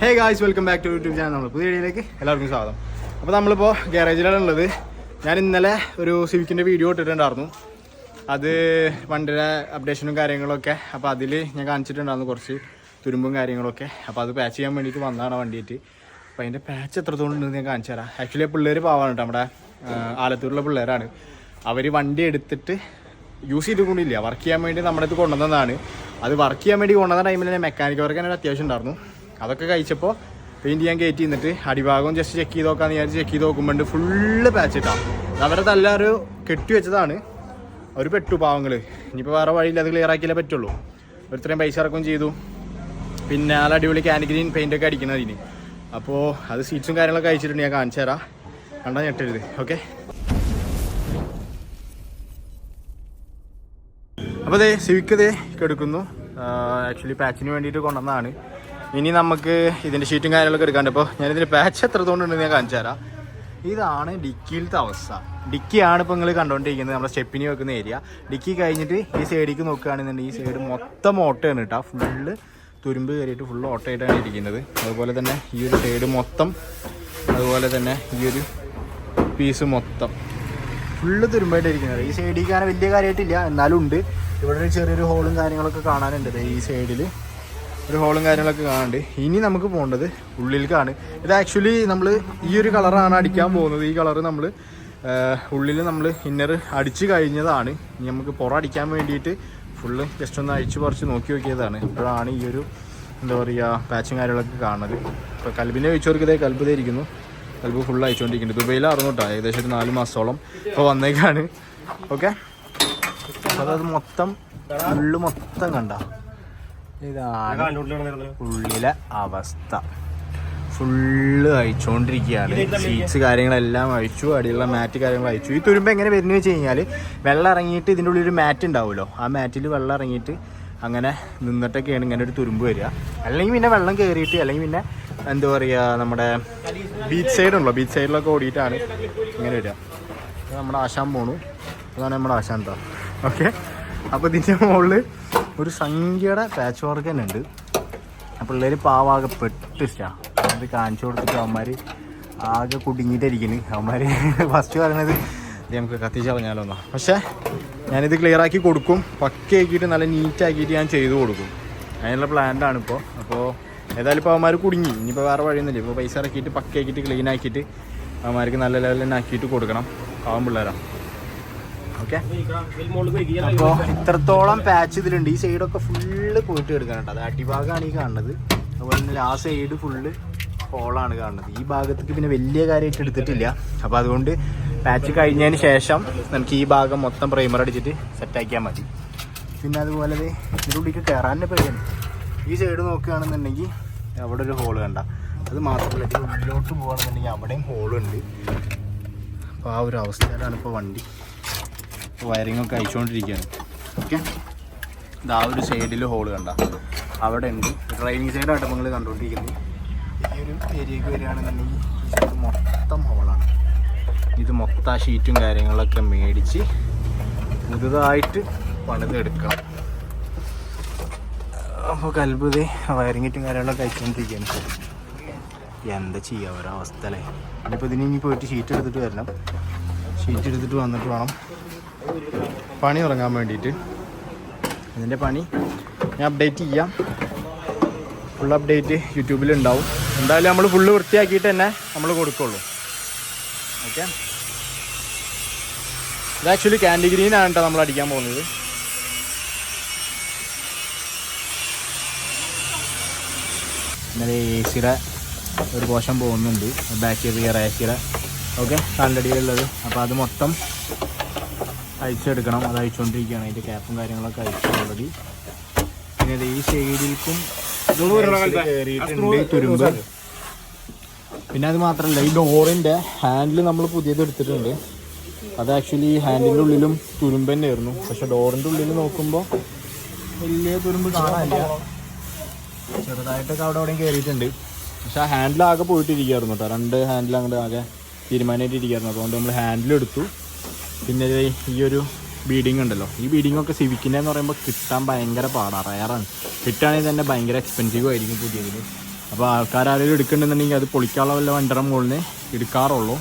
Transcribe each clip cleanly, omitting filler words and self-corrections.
Hey guys, welcome back to YouTube channel. നമ്മൾ പുതിയ വീഡിയോയിലേക്ക് എല്ലാവർക്കും സ്വാഗതം. അപ്പോൾ നമ്മളിപ്പോൾ ഗാരേജിലാണ് ഉള്ളത്. ഞാൻ ഇന്നലെ ഒരു സിവിക്കിൻ്റെ വീഡിയോ ഇട്ടിട്ടുണ്ടായിരുന്നു. അത് വണ്ടിയുടെ അപ്ഡേഷനും കാര്യങ്ങളൊക്കെ. അപ്പോൾ അതിൽ ഞാൻ കാണിച്ചിട്ടുണ്ടായിരുന്നു കുറച്ച് തുരുമ്പും കാര്യങ്ങളൊക്കെ. അപ്പോൾ അത് പാച്ച് ചെയ്യാൻ വേണ്ടിയിട്ട് വന്നതാണ് വണ്ടിയിട്ട്. അപ്പോൾ അതിൻ്റെ പാച്ച് എത്രത്തോളം ഉണ്ടെന്ന് ഞാൻ കാണിച്ചു തരാം. ആക്ച്വലി പിള്ളേർ പാവാണ് കേട്ടോ, നമ്മുടെ ആലത്തൂരിലുള്ള പിള്ളേരാണ്. അവർ വണ്ടി എടുത്തിട്ട് യൂസ് ചെയ്തിട്ടില്ല, വർക്ക് ചെയ്യാൻ വേണ്ടി നമ്മുടെ അടുത്ത് കൊണ്ടുവന്നതാണ്. അത് വർക്ക് ചെയ്യാൻ വേണ്ടി കൊണ്ടുവന്ന ടൈമിൽ തന്നെ മെക്കാനിക് വർക്ക് തന്നെ അത്യാവശ്യം ഉണ്ടായിരുന്നു. അതൊക്കെ കഴിച്ചപ്പോൾ പെയിൻറ്റ് ചെയ്യാൻ കയറ്റി നിന്നിട്ട് അടിഭാഗം ജസ്റ്റ് ചെക്ക് ചെയ്ത് നോക്കാമെന്ന് വിചാരിച്ച് ചെക്ക് ചെയ്ത് നോക്കുമ്പോൾ ഫുള്ള് പാച്ച് ഇട്ടാണ്. അവരെ എല്ലാവരും കെട്ടി വെച്ചതാണ്. അവർ പെട്ടു പാവങ്ങൾ. ഇനിയിപ്പോൾ വേറെ വഴിയില്ല, അത് ക്ലിയർ ആക്കിയാലേ പറ്റുള്ളൂ. ഒരുത്രയും പൈസ ഇറക്കുകയും ചെയ്തു. പിന്നെ നല്ല അടിപൊളി കാൻഗ്രീൻ പെയിൻ്റൊക്കെ അടിക്കുന്നതിന്. അപ്പോൾ അത് സീറ്റ്സും കാര്യങ്ങളൊക്കെ അയച്ചിട്ടുണ്ട്. ഞാൻ കാണിച്ചു തരാം, കണ്ടാൽ ഞെട്ടരുത്. ഓക്കെ, അപ്പോൾ അതേ സിവിക്ക് ഇതേ എടുക്കുന്നു. ആക്ച്വലി പാച്ചിന് വേണ്ടിയിട്ട് കൊണ്ടുവന്നതാണ്. ഇനി നമുക്ക് ഇതിൻ്റെ ഷീറ്റും കാര്യങ്ങളൊക്കെ എടുക്കാണ്ട്. അപ്പോൾ ഞാനിതിൻ്റെ പാച്ച് എത്രത്തോണ്ടുണ്ടെന്ന് ഞാൻ കാണിച്ചു തരാം. ഇതാണ് ഡിക്കിയിലത്തെ അവസ്ഥ. ഡിക്കിയാണ് ഇപ്പോൾ നിങ്ങൾ കണ്ടുകൊണ്ടിരിക്കുന്നത്, നമ്മുടെ സ്റ്റെപ്പിനി വെക്കുന്ന ഏരിയ. ഡിക്കി കഴിഞ്ഞിട്ട് ഈ സൈഡിലേക്ക് നോക്കുകയാണെന്നുണ്ടെങ്കിൽ ഈ സൈഡ് മൊത്തം ഓട്ടയാണ് കേട്ടോ. ഫുള്ള് തുരുമ്പ് കയറിയിട്ട് ഫുള്ള് ഓട്ടമായിട്ടാണ് ഇരിക്കുന്നത്. അതുപോലെ തന്നെ ഈ ഒരു സൈഡ് മൊത്തം, അതുപോലെ തന്നെ ഈ ഒരു പീസ് മൊത്തം ഫുള്ള് തുരുമ്പായിട്ട് ഇരിക്കുന്നത്. ഈ സൈഡിലേക്കാണ് വലിയ കാര്യമായിട്ടില്ല, എന്നാലും ഉണ്ട്. ഇവിടെ ഒരു ചെറിയൊരു ഹോളും കാര്യങ്ങളൊക്കെ കാണാനുണ്ട്. ഈ സൈഡിൽ ഒരു ഹോളും കാര്യങ്ങളൊക്കെ കാണാനുണ്ട്. ഇനി നമുക്ക് പോകേണ്ടത് ഉള്ളിലേക്കാണ്. ഇത് ആക്ച്വലി നമ്മൾ ഈ ഒരു കളറാണ് അടിക്കാൻ പോകുന്നത്. ഈ കളറ് നമ്മൾ ഉള്ളിൽ നമ്മൾ ഇന്നർ അടിച്ച് കഴിഞ്ഞതാണ്. ഇനി നമുക്ക് പുറം അടിക്കാൻ വേണ്ടിയിട്ട് ഫുള്ള് ജസ്റ്റ് ഒന്ന് അഴിച്ച് പറിച്ച് നോക്കി നോക്കിയതാണ്. അപ്പോഴാണ് ഈ ഒരു എന്താ പറയുക പാച്ചും കാര്യങ്ങളൊക്കെ കാണുന്നത്. ഇപ്പോൾ കൽബിനെ വെച്ചവർക്ക് ഇതേ കൽബ് ഇരിക്കുന്നു. കൽബ് ഫുള്ള് അയച്ചുകൊണ്ടിരിക്കുന്നത്. ദുബൈയിലായിരുന്നു കേട്ടോ, ഏകദേശം ഒരു 4 മാസത്തോളം ഇപ്പോൾ വന്നേക്കാണ്. ഓക്കെ, അപ്പോൾ അത് മൊത്തം ഫുള്ള് മൊത്തം കണ്ട ഇതാണ് ഉള്ളിലെ അവസ്ഥ. ഫുള്ള് അയച്ചുകൊണ്ടിരിക്കുകയാണ്. സീറ്റ്സ് കാര്യങ്ങളെല്ലാം അഴിച്ചു, അടിയുള്ള മാറ്റ് കാര്യങ്ങൾ അയച്ചു. ഈ തുരുമ്പ് എങ്ങനെ വരുന്നത് വെച്ച് കഴിഞ്ഞാൽ വെള്ളം ഇറങ്ങിയിട്ട് ഇതിൻ്റെ ഉള്ളിൽ ഒരു മാറ്റ് ഉണ്ടാവുമല്ലോ, ആ മാറ്റിൽ വെള്ളം ഇറങ്ങിയിട്ട് അങ്ങനെ നിന്നിട്ടൊക്കെയാണ് ഇങ്ങനെ ഒരു തുരുമ്പ് വരിക. അല്ലെങ്കിൽ പിന്നെ വെള്ളം കയറിയിട്ട്, അല്ലെങ്കിൽ പിന്നെ എന്താ പറയുക, നമ്മുടെ ബീച്ച് സൈഡ് ഉണ്ടല്ലോ, ബീച്ച് സൈഡിലൊക്കെ ഓടിയിട്ടാണ് ഇങ്ങനെ വരിക. നമ്മുടെ ആശാൻ പോണു, അതാണ് നമ്മുടെ ആശാൻ കേട്ടോ. ഓക്കെ, അപ്പോൾ ഇതിൻ്റെ മുകളിൽ ഒരു സംഖ്യയുടെ പാച്ച് വർക്ക് തന്നെ ഉണ്ട്. പിള്ളേർ പാവാകെ പെട്ടിഷ്ടാണ്. അത് കാണിച്ചു കൊടുത്തിട്ട് അവന്മാർ ആകെ കുടുങ്ങിയിട്ടിരിക്കുന്നു. അവന്മാർ ഫസ്റ്റ് പറയണത് നമുക്ക് കത്തിച്ച് കളഞ്ഞാലോ എന്നാ. പക്ഷേ ഞാനിത് ക്ലിയർ ആക്കി കൊടുക്കും, പക്കയാക്കിയിട്ട് നല്ല നീറ്റാക്കിയിട്ട് ഞാൻ ചെയ്തു കൊടുക്കും. അതിനുള്ള പ്ലാനാണ് ഇപ്പോൾ. അപ്പോൾ ഏതായാലും ഇപ്പോൾ അവന്മാർ കുടുങ്ങി. ഇനിയിപ്പോൾ വേറെ വഴിയൊന്നുമില്ല. ഇപ്പോൾ പൈസ ഇറക്കിയിട്ട് പക്കയാക്കിയിട്ട് ക്ലീൻ ആക്കിയിട്ട് അവന്മാർക്ക് നല്ല ലെവലിൽ തന്നെ ആക്കിയിട്ട് കൊടുക്കണം. പാവം പിള്ളേരാണ്. ഓക്കെ, അപ്പോൾ ഇത്രത്തോളം പാച്ച് ഇതിലുണ്ട്. ഈ സൈഡൊക്കെ ഫുള്ള് പോയിട്ട് എടുക്കാനുണ്ട്. അത് അടിഭാഗമാണ് ഈ കാണുന്നത്. അതുപോലെ തന്നെ ആ സൈഡ് ഫുള്ള് ഹോളാണ് കാണുന്നത്. ഈ ഭാഗത്തേക്ക് പിന്നെ വലിയ കാര്യമായിട്ട് എടുത്തിട്ടില്ല. അപ്പോൾ അതുകൊണ്ട് പാച്ച് കഴിഞ്ഞതിന് ശേഷം നമുക്ക് ഈ ഭാഗം മൊത്തം പ്രൈമർ അടിച്ചിട്ട് സെറ്റാക്കിയാൽ മതി. പിന്നെ അതുപോലെ ഇതിൻ്റെ ഉള്ളിലേക്ക് കയറാൻ പേടിയാണ്. ഈ സൈഡ് നോക്കുകയാണെന്നുണ്ടെങ്കിൽ അവിടെ ഒരു ഹോള് കണ്ട. അത് മാത്രമല്ല, ഇത് ഉള്ളിലോട്ട് പോകുകയാണെന്നുണ്ടെങ്കിൽ അവിടെയും ഹോളുണ്ട്. അപ്പോൾ ആ ഒരു അവസ്ഥയിലാണ് ഇപ്പോൾ വണ്ടി. വയറിങ്ങൊക്കെ അയച്ചുകൊണ്ടിരിക്കുകയാണ്. ഓക്കെ, ഇത് ആ ഒരു സൈഡിൽ ഹോള് കണ്ട, അവിടെ ഉണ്ട്. ഡ്രൈവിംഗ് സൈഡായിട്ട് നിങ്ങൾ കണ്ടുകൊണ്ടിരിക്കുന്നത്. ഈ ഒരു ഏരിയക്ക് വരികയാണെന്നുണ്ടെങ്കിൽ ഈ സൈഡ് മൊത്തം ഹോളാണ്. ഇത് മൊത്തം ഷീറ്റും കാര്യങ്ങളൊക്കെ മേടിച്ച് പുതുതായിട്ട് പണിതെടുക്കണം. അപ്പോൾ കൽബുദേ വയറിങ്ങിറ്റും കാര്യങ്ങളൊക്കെ അയച്ചുകൊണ്ടിരിക്കുകയാണ്. എന്താ ചെയ്യുക, ഒരവസ്ഥ അല്ലേ. ഇനിയിപ്പോൾ ഇനി പോയിട്ട് ഷീറ്റ് എടുത്തിട്ട് വരണം. ഷീറ്റ് എടുത്തിട്ട് വന്നിട്ട് വേണം പണി തുടങ്ങാൻ വേണ്ടിയിട്ട്. ഇതിൻ്റെ പണി ഞാൻ അപ്ഡേറ്റ് ചെയ്യാം. ഫുൾ അപ്ഡേറ്റ് യൂട്യൂബിലുണ്ടാവും. എന്തായാലും നമ്മൾ ഫുള്ള് വൃത്തിയാക്കിയിട്ട് തന്നെ നമ്മൾ കൊടുക്കുള്ളൂ. ഓക്കെ, ഇത് ആക്ച്വലി ക്യാൻഡി ഗ്രീനാണ് കേട്ടോ നമ്മൾ അടിക്കാൻ പോകുന്നത്. ഇന്നലെ എ സിയുടെ ഒരു പോഷൻ പോകുന്നുണ്ട്, ബാക്ക് റിയർ എ സിയുടെ. ഓക്കെ, കാലടിയിലുള്ളത്. അപ്പോൾ അത് മൊത്തം അയച്ചെടുക്കണം. അത് അയച്ചുകൊണ്ടിരിക്കുകയാണ്. അതിൻ്റെ ക്യാപ്പും കാര്യങ്ങളൊക്കെ അയച്ചു ഓൾറെഡി. പിന്നെ ഈ സൈഡിലേക്കും കയറിയിട്ടുണ്ട് തുരുമ്പ്. പിന്നെ അത് മാത്രമല്ല, ഈ ഡോറിൻ്റെ ഹാൻഡിൽ നമ്മൾ പുതിയത് എടുത്തിട്ടുണ്ട്. അത് ആക്ച്വലി ഹാൻഡിൻ്റെ ഉള്ളിലും തുരുമ്പ് തന്നെയായിരുന്നു. പക്ഷെ ഡോറിൻ്റെ ഉള്ളിൽ നോക്കുമ്പോൾ വലിയ തുരുമ്പ് കാണാനില്ല. ചെറുതായിട്ടൊക്കെ അവിടെ എവിടെയും കയറിയിട്ടുണ്ട്. പക്ഷെ ആ ഹാൻഡിലാകെ പോയിട്ടിരിക്കുകയായിരുന്നു കേട്ടോ. 2 ഹാൻഡിൽ അങ്ങോട്ട് ആകെ തീരുമാനമായിട്ടിരിക്കുകയായിരുന്നു. അതുകൊണ്ട് നമ്മൾ ഹാൻഡിലെടുത്തു. പിന്നെ ഈ ഒരു ബീഡിങ് ഉണ്ടല്ലോ, ഈ ബീഡിങ്ങൊക്കെ സിവിക്കിൻ്റെ എന്ന് പറയുമ്പോൾ കിട്ടാൻ ഭയങ്കര പാടാണ്, റയറാണ്. കിട്ടുകയാണെങ്കിൽ തന്നെ ഭയങ്കര എക്സ്പെൻസീവ് ആയിരിക്കും പുതിയതിൽ. അപ്പോൾ ആൾക്കാർ ആരെങ്കിലും എടുക്കുന്നുണ്ടെന്നുണ്ടെങ്കിൽ അത് പൊളിക്കാനുള്ള വല്ല വണ്ടറ മുകളിൽ എടുക്കാറുള്ളൂ.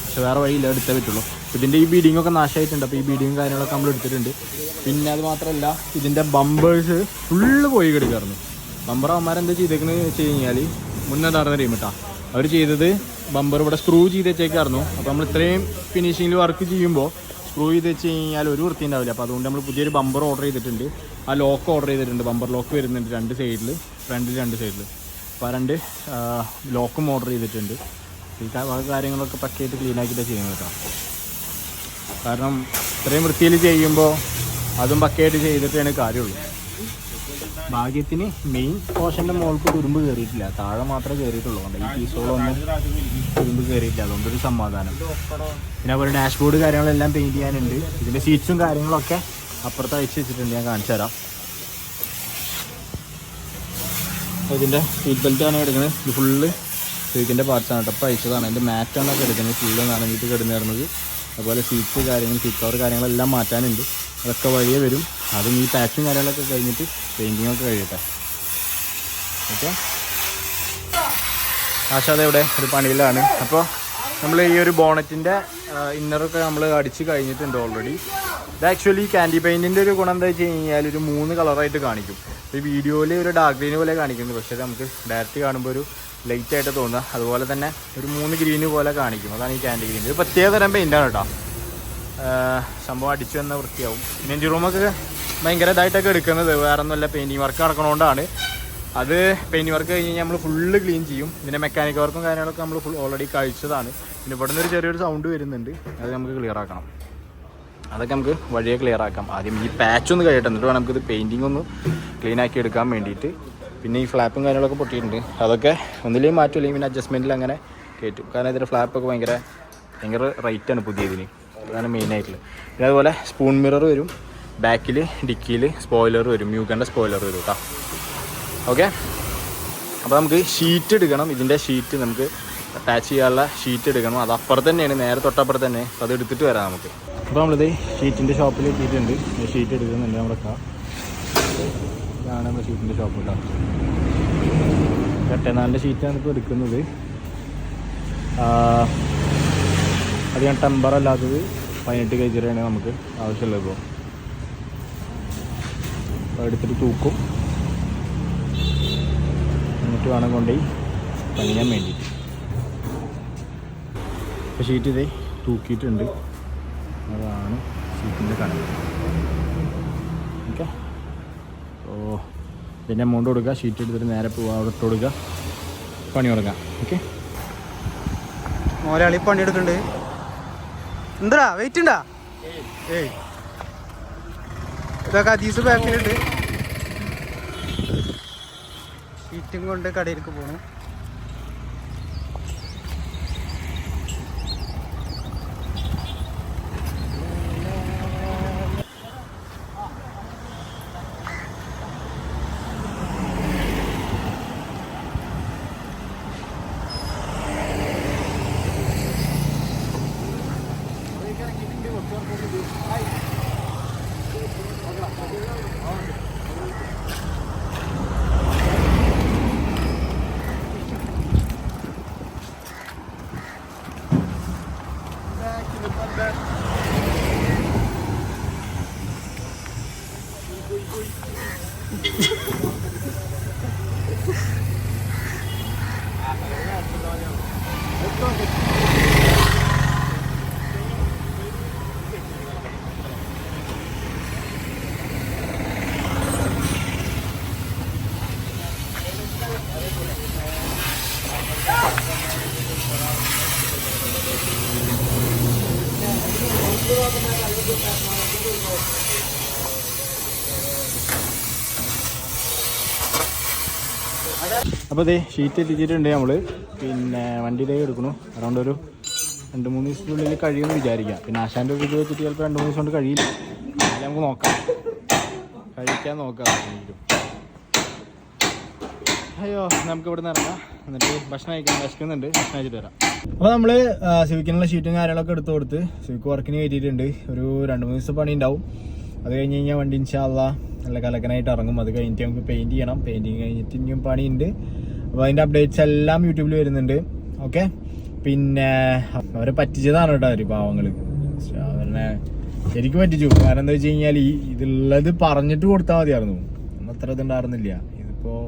പക്ഷെ വേറെ വഴിയില്ല, എടുത്തേ പറ്റുള്ളൂ. ഇതിൻ്റെ ഈ ബീഡിങ്ങൊക്കെ നാശമായിട്ടുണ്ട്. അപ്പോൾ ഈ ബീഡിങ്ങും കാര്യങ്ങളൊക്കെ നമ്മൾ എടുത്തിട്ടുണ്ട്. പിന്നെ അത് മാത്രമല്ല ഇതിൻ്റെ ബമ്പേഴ്സ് ഫുള്ള് പോയി കിടക്കായിരുന്നു. ബമ്പർ അവന്മാരെന്താ ചെയ്തേക്കുന്നത് വെച്ച് കഴിഞ്ഞാൽ മുന്നേതാർന്ന ടീം കേട്ടോ, അവർ ചെയ്തത് ബമ്പർ ഇവിടെ സ്ക്രൂ ചെയ്ത് വെച്ചേക്കായിരുന്നു. അപ്പോൾ നമ്മൾ ഇത്രയും ഫിനിഷിങ്ങിൽ വർക്ക് ചെയ്യുമ്പോൾ സ്ക്രൂ ചെയ്ത് വെച്ച് കഴിഞ്ഞാൽ ഒരു വൃത്തി ഉണ്ടാവില്ല. അപ്പോൾ അതുകൊണ്ട് നമ്മൾ പുതിയൊരു ബമ്പർ ഓർഡർ ചെയ്തിട്ടുണ്ട്. ആ ലോക്ക് ഓർഡർ ചെയ്തിട്ടുണ്ട്. ബമ്പർ ലോക്ക് വരുന്നുണ്ട് 2 സൈഡിൽ, ഫ്രണ്ടിൽ 2 സൈഡിൽ. അപ്പോൾ 2 ലോക്കും ഓർഡർ ചെയ്തിട്ടുണ്ട്. ഈ കാര്യങ്ങളൊക്കെ പക്കയായിട്ട് ക്ലീൻ ആക്കിയിട്ടാണ് ചെയ്യുന്നത് കേട്ടോ. കാരണം ഇത്രയും വൃത്തിയിൽ ചെയ്യുമ്പോൾ അതും പക്കയായിട്ട് ചെയ്തിട്ടാണ് കാര്യമുള്ളൂ. ഭാഗ്യത്തിന് മെയിൻ പോർഷൻ്റെ മുകൾക്ക് തുരുമ്പ് കയറിയിട്ടില്ല, താഴെ മാത്രമേ കയറിയിട്ടുള്ളൂ. ഈ പീസുകളൊന്നും തുരുമ്പ് കയറിയിട്ടില്ല, അതുകൊണ്ടൊരു സമാധാനം. പിന്നെ അതുപോലെ ഡാഷ്ബോർഡ് കാര്യങ്ങളെല്ലാം പെയിൻറ്റ് ചെയ്യാനുണ്ട്. ഇതിൻ്റെ സീറ്റ്സും കാര്യങ്ങളൊക്കെ അപ്പുറത്ത് അയച്ച് വെച്ചിട്ടുണ്ട്, ഞാൻ കാണിച്ചു തരാം. ഇതിൻ്റെ സീറ്റ് ബെൽറ്റാണ് എടുക്കുന്നത്. ഇത് ഫുള്ള് സീറ്റിൻ്റെ പാർട്സാണ് കേട്ടോ, അപ്പോൾ അയച്ചതാണ്. അതിൻ്റെ മാറ്റാണ് എടുക്കുന്നത്, ഫുള്ള് നനഞ്ഞിട്ട് കിടന്നിരുന്നത്. അതുപോലെ സീറ്റ് കാര്യങ്ങൾ, സീറ്റ് കവർ കാര്യങ്ങളെല്ലാം മാറ്റാനുണ്ട്. അതൊക്കെ വഴിയേ വരും. അതും ഈ പാച്ചും കാര്യങ്ങളൊക്കെ കഴിഞ്ഞിട്ട് പെയിൻറ്റിങ്ങൊക്കെ കഴിയട്ടെ. ഓക്കെ, ആശാദ ഇവിടെ ഒരു പണിയിലാണ്. അപ്പോൾ നമ്മൾ ഈ ഒരു ബോണറ്റിൻ്റെ ഇന്നറൊക്കെ നമ്മൾ അടിച്ച് കഴിഞ്ഞിട്ടുണ്ട് ഓൾറെഡി. ഇത് ആക്ച്വലി ക്യാൻഡി പെയിൻറ്റിൻ്റെ ഒരു ഗുണം എന്താ വെച്ച് കഴിഞ്ഞാൽ ഒരു 3 കളറായിട്ട് കാണിക്കും. ഈ വീഡിയോയിൽ ഒരു ഡാർക്ക് ഗ്രീൻ പോലെ കാണിക്കുന്നത്, പക്ഷേ നമുക്ക് ഡയറക്റ്റ് കാണുമ്പോൾ ഒരു ലൈറ്റായിട്ട് തോന്നുക. അതുപോലെ തന്നെ ഒരു 3 ഗ്രീന് പോലെ കാണിക്കും. അതാണ് ഈ ക്യാൻഡി ഗ്രീൻ. ഒരു പ്രത്യേക തരം പെയിൻ്റാണ് കേട്ടോ. സംഭവം അടിച്ചു വന്ന വൃത്തിയാവും. പിന്നെ എൻ്റെ റൂമൊക്കെ ഭയങ്കര ഇതായിട്ടൊക്കെ എടുക്കുന്നത് വേറെ ഒന്നുമല്ല, പെയിൻറ്റിങ് വർക്ക് നടക്കണോണ്ടാണ്. അത് പെയിൻറ്റ് വർക്ക് കഴിഞ്ഞ് കഴിഞ്ഞാൽ നമ്മൾ ഫുള്ള് ക്ലീൻ ചെയ്യും. ഇതിൻ്റെ മെക്കാനിക് വർക്കും കാര്യങ്ങളൊക്കെ നമ്മൾ ഓൾറെഡി കഴിച്ചതാണ്. പിന്നെ ഇവിടെ നിന്നൊരു ചെറിയൊരു സൗണ്ട് വരുന്നുണ്ട്, അത് നമുക്ക് ക്ലിയർ ആക്കണം. അതൊക്കെ നമുക്ക് വഴിയെ ക്ലിയർ ആക്കാം. ആദ്യം ഈ പാച്ചൊന്ന് കഴിയട്ടെ, എന്നിട്ട് വേണം നമുക്കിത് പെയിൻറ്റിങ് ഒന്ന് ക്ലീൻ ആക്കി എടുക്കാൻ വേണ്ടിയിട്ട്. പിന്നെ ഈ ഫ്ലാപ്പും കാര്യങ്ങളൊക്കെ പൊട്ടിയിട്ടുണ്ട്, അതൊക്കെ ഒന്നില്ലെങ്കിൽ മാറ്റും, അല്ലെങ്കിൽ പിന്നെ അഡ്ജസ്റ്റ്മെൻറ്റിൽ അങ്ങനെ കയറ്റും. കാരണം ഇതിൻ്റെ ഫ്ലാപ്പൊക്കെ ഭയങ്കര റേറ്റാണ് പുതിയതിന്, അതാണ് മെയിനായിട്ടുള്ളത്. പിന്നെ അതുപോലെ സ്പൂൺ മിറർ വരും, ബാക്കിൽ ഡിക്കിയിൽ സ്പോയിലർ വരും, മ്യൂക്കൻ്റെ സ്പോയിലർ വരും കേട്ടോ. ഓക്കെ, അപ്പോൾ നമുക്ക് ഷീറ്റ് എടുക്കണം. ഇതിൻ്റെ ഷീറ്റ് നമുക്ക് അറ്റാച്ച് ചെയ്യാനുള്ള ഷീറ്റ് എടുക്കണം. അത് അപ്പുറത്ത് തന്നെയാണ്, നേരെ തൊട്ടപ്പുറത്ത് തന്നെ. അപ്പോൾ അത് എടുത്തിട്ട് വരാം നമുക്ക്. അപ്പോൾ നമ്മളിത് ഷീറ്റിൻ്റെ ഷോപ്പിൽ എത്തിയിട്ടുണ്ട്. ഷീറ്റ് എടുക്കുന്നുണ്ട് നമ്മുടെ കാ. ഇതാണ് നമ്മുടെ ഷീറ്റിൻ്റെ ഷോപ്പ് കേട്ടോ. 84 ഷീറ്റാണ് ഇപ്പോൾ എടുക്കുന്നത്. അധികം ടെമ്പർ അല്ലാത്തത് 18 കെജിയാണ് നമുക്ക് ആവശ്യമുള്ളത്. അപ്പോൾ എടുത്തിട്ട് തൂക്കും, എന്നിട്ട് വേണം കൊണ്ടുപോയി പണിയാൻ വേണ്ടിയിട്ട്. ഇപ്പോൾ ഷീറ്റ് ഇതേ തൂക്കിയിട്ടുണ്ട്, അതാണ് ഷീറ്റിൻ്റെ കണക്ക്. ഓക്കെ, അപ്പോൾ ഇതിൻ്റെ എമൗണ്ട് കൊടുക്കുക, ഷീറ്റ് എടുത്തിട്ട് നേരെ പോവുക, അവിടെ ഇട്ട് കൊടുക്കുക, പണി കൊടുക്കാം. ഓക്കെ, മോരാളി പണിയെടുക്കുന്നുണ്ട്. എന്താ വെയിറ്റ് ഉണ്ടാ? ഏയ് ഇതൊക്കെ അതീസ് ബാക്കിലുണ്ട്. ഷീറ്റും കൊണ്ട് കടയിലേക്ക് പോകണം. അപ്പോൾ ഇതേ ഷീറ്റ് എത്തിച്ചിട്ടുണ്ട് നമ്മൾ. പിന്നെ വണ്ടിയിലേക്ക് എടുക്കണം. അറൗണ്ട് ഒരു 2-3 ദിവസത്തിനുള്ളിൽ കഴിയുമെന്ന് വിചാരിക്കാം. പിന്നെ ആശാൻ്റെ ഒരു ഇത് വെച്ചിട്ട് ചിലപ്പോൾ 2-3 ദിവസം കൊണ്ട് കഴിയില്ല. എന്നാലും നമുക്ക് നോക്കാം, കഴിക്കാൻ നോക്കാം. അയ്യോ, നമുക്ക് ഇവിടെ നിന്ന് ഇറങ്ങാം, എന്നിട്ട് ഭക്ഷണം കഴിക്കാൻ വിശക്കുന്നുണ്ട്, ഭക്ഷണം കഴിച്ചിട്ട് വരാം. അപ്പോൾ നമ്മൾ സിവിക്കിനുള്ള ഷീറ്റും കാര്യങ്ങളൊക്കെ എടുത്ത് കൊടുത്ത് സിവിക്ക് വർക്കിന് കയറ്റിയിട്ടുണ്ട്. ഒരു 2-3 ദിവസം പണി ഉണ്ടാവും. അത് കഴിഞ്ഞ് കഴിഞ്ഞാൽ വണ്ടി ഇൻഷാ അല്ലാഹ് നല്ല കലക്കനായിട്ട് ഇറങ്ങും. അത് കഴിഞ്ഞിട്ട് നമുക്ക് പെയിൻറ്റ് ചെയ്യണം. പെയിൻറ്റിങ് കഴിഞ്ഞിട്ട് ഇനിയും പണിയുണ്ട്. അപ്പോൾ അതിൻ്റെ അപ്ഡേറ്റ്സ് എല്ലാം യൂട്യൂബിൽ വരുന്നുണ്ട്. ഓക്കെ, പിന്നെ അവരെ പറ്റിച്ചതാണ് കേട്ടോ അവർ പാവങ്ങൾ. അവരെ ശരിക്കും പറ്റിച്ചു. കാരണം എന്താ വെച്ച് കഴിഞ്ഞാൽ ഇതുള്ളത് പറഞ്ഞിട്ട് കൊടുത്താൽ മതിയായിരുന്നു. ഒന്നും അത്ര ഇതുണ്ടായിരുന്നില്ല. ഇതിപ്പോൾ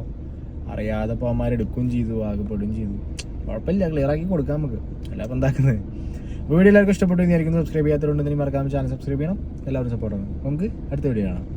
അറിയാതെ പോകാന്മാരെടുക്കുകയും ചെയ്തു, ആകെപ്പെടുകയും ചെയ്തു. കുഴപ്പമില്ല, ക്ലിയർ ആക്കി കൊടുക്കാം നമുക്ക്. എല്ലാവർക്കും എന്താക്കുന്നത്. അപ്പോൾ വീഡിയോ എല്ലാവർക്കും ഇഷ്ടപ്പെട്ടു വിചാരിക്കുന്നു. സബ്സ്ക്രൈബ് ചെയ്യാത്തതുകൊണ്ട് മറക്കാതെ ചാനൽ സബ്സ്ക്രൈബ് ചെയ്യണം. എല്ലാവരും സപ്പോർട്ട് ചെയ്യണം. നമുക്ക് അടുത്ത വീഡിയോ കാണാം.